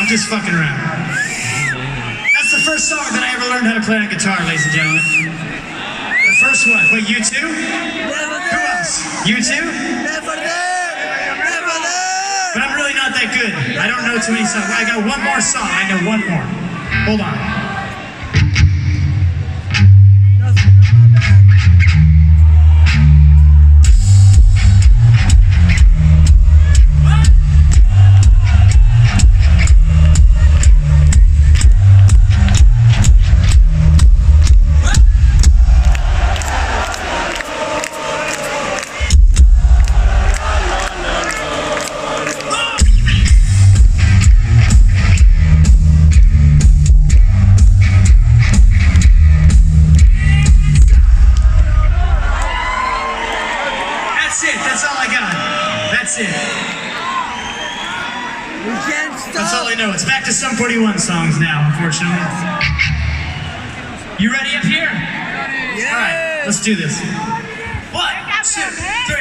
I'm just fucking around. That's the first song that I ever learned how to play on guitar, ladies and gentlemen. The first one. Wait, you two? Who else? You two? But I'm really not that good. I don't know too many songs. I got one more song. I know one more. Hold on. That's all I got. That's it. That's all I know. It's back to Sum 41 songs now, unfortunately. You ready up here? Yeah. All right, let's do this. 1, 2, 3.